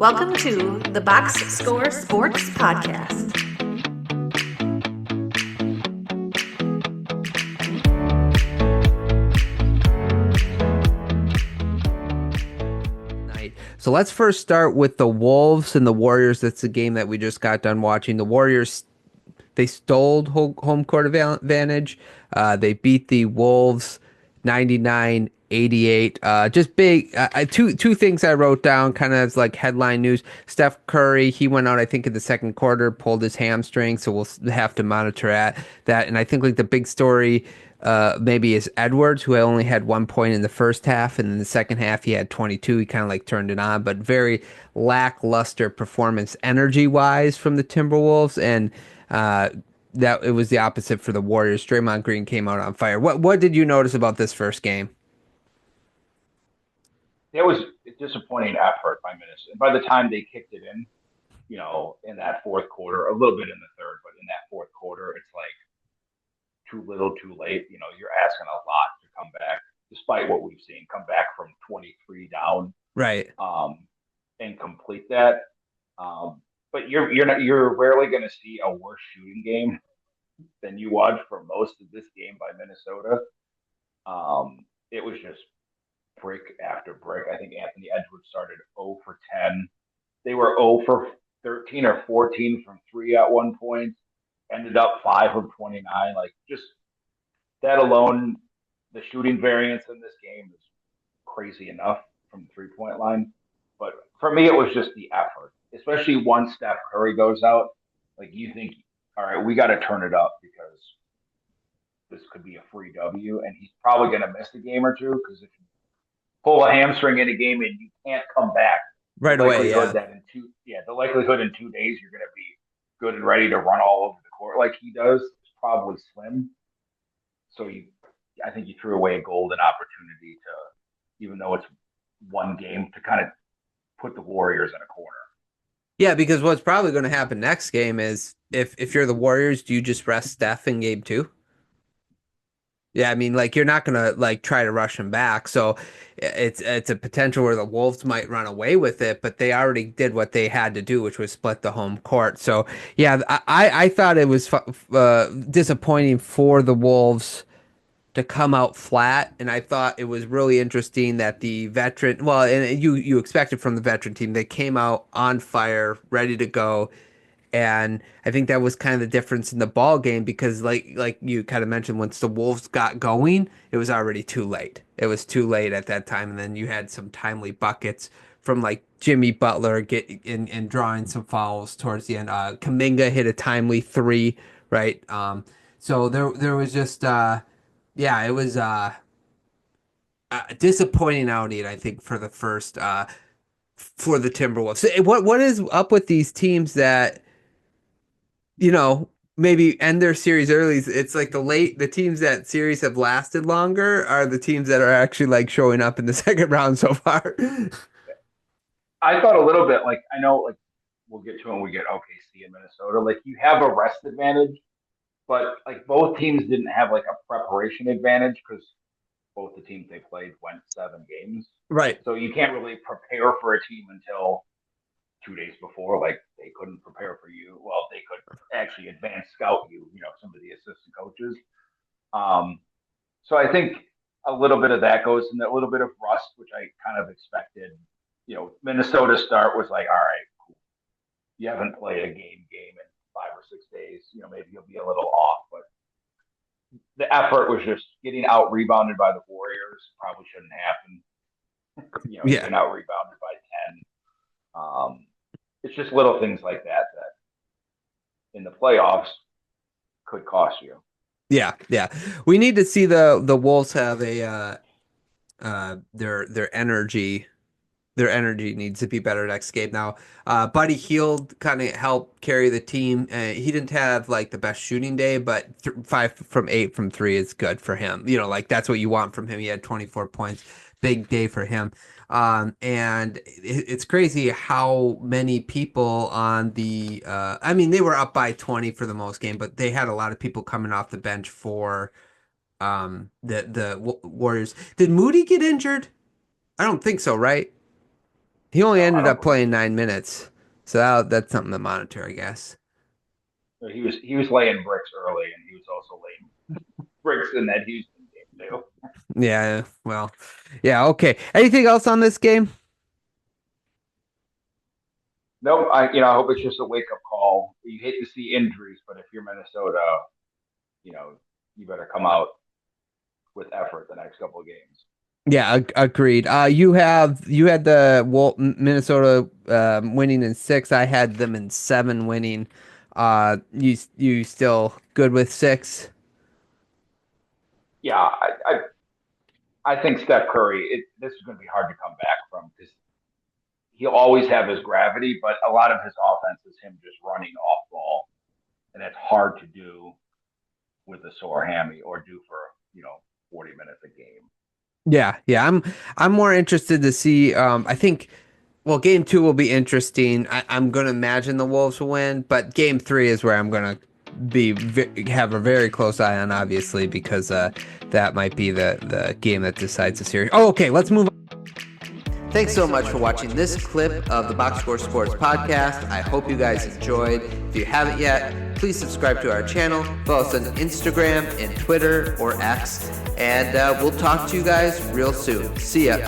Welcome to the Box Score Sports Podcast. So let's first start with the Wolves and the Warriors. That's the game that we just got done watching. The Warriors, they stole home court advantage. They beat the Wolves 99-88. Just big. Two things I wrote down kind of as like headline news. Steph Curry, he went out, I think, in the second quarter, pulled his hamstring. So we'll have to monitor that. And I think like the big story maybe is Edwards, who only had 1 point in the first half, and in the second half he had 22. He kind of like turned it on, but very lackluster performance energy wise from the Timberwolves, and that it was the opposite for the Warriors. Draymond Green came out on fire. What did you notice about this first game? It was a disappointing effort by Minnesota. And by the time they kicked it in, in that fourth quarter, a little bit in the third, but in that fourth quarter, it's like too little, too late. You're asking a lot to come back, despite what we've seen, come back from 23 down, Right. and complete that. But you're rarely going to see a worse shooting game than you watch for most of this game by Minnesota. It was just brick after brick. I think Anthony Edwards started 0 for 10. They were 0 for 13 or 14 from three at one point. Ended up 5 of 29. Like, just that alone, the shooting variance in this game is crazy enough from the 3-point line. But for me, it was just the effort, especially once Steph Curry goes out. Like, you think, all right, we got to turn it up because this could be a free W, and he's probably going to miss a game or two because if you pull a hamstring in a game and you can't come back Right away, yeah. The likelihood in 2 days you're going to be good and ready to run all over the court like he does is probably slim. So I think you threw away a golden opportunity to, even though it's one game, to kind of put the Warriors in a corner. Yeah, because what's probably going to happen next game is if you're the Warriors, do you just rest Steph in game two? Yeah, I mean, like you're not gonna like try to rush him back, so it's a potential where the Wolves might run away with it, but they already did what they had to do, which was split the home court. So yeah, I thought it was disappointing for the Wolves to come out flat, and I thought it was really interesting that the veteran, well, and you expected from the veteran team, they came out on fire, ready to go. And I think that was kind of the difference in the ball game because like you kind of mentioned, once the Wolves got going, it was already too late. It was too late at that time. And then you had some timely buckets from like Jimmy Butler get in drawing some fouls towards the end. Kuminga hit a timely three, right? So there was just yeah, it was a disappointing outing, I think, for the first for the Timberwolves. So what is up with these teams that maybe end their series early? It's like the teams that series have lasted longer are the teams that are actually like showing up in the second round so far. I thought a little bit, like, I know, like, we'll get to it when we get OKC in Minnesota. Like, you have a rest advantage, but like both teams didn't have like a preparation advantage because both the teams they played went 7 games. Right. So you can't really prepare for a team until 2 days before. Like, they couldn't prepare for you. Well, they could actually advance scout you, some of the assistant coaches. So I think a little bit of that goes in, a little bit of rust, which I kind of expected. Minnesota start was like, all right, cool. You haven't played a game in 5 or 6 days. Maybe you'll be a little off, but the effort was just getting out rebounded by the Warriors. Probably shouldn't happen. Yeah. Getting out rebounded by 10. It's just little things like that in the playoffs could cost you. Yeah, yeah. We need to see the Wolves have a their energy. Their energy needs to be better next game. Now, Buddy Hield kind of helped carry the team. He didn't have like the best shooting day, but 5 from 8 from three is good for him. Like that's what you want from him. He had 24 points, big day for him. And it's crazy how many people on the. I mean, they were up by 20 for the most game, but they had a lot of people coming off the bench for the Warriors. Did Moody get injured? I don't think so, right? He only No, I ended don't up playing 9 minutes, so that's something to monitor, I guess. He was laying bricks early, and he was also laying bricks in that Houston game too. Yeah, well, yeah, okay. Anything else on this game? No, I hope it's just a wake up call. You hate to see injuries, but if you're Minnesota, you know, you better come out with effort the next couple of games. Yeah, agreed. You had the Minnesota winning in 6. I had them in 7 winning. You still good with 6? Yeah, I think Steph Curry. This is going to be hard to come back from because he'll always have his gravity, but a lot of his offense is him just running off ball, and it's hard to do with a sore hammy or do for 40 minutes a game. Yeah, yeah. I'm more interested to see. I think. Well, game 2 will be interesting. I'm going to imagine the Wolves will win, but game 3 is where I'm going to have a very close eye on, obviously, because that might be the game that decides the series. Oh, okay. Let's move on. Thanks so much for watching this clip of the Box Score Sports podcast. I hope you guys enjoyed. If you haven't yet, please subscribe to our channel. Follow us on Instagram and Twitter or X. And we'll talk to you guys real soon. See ya.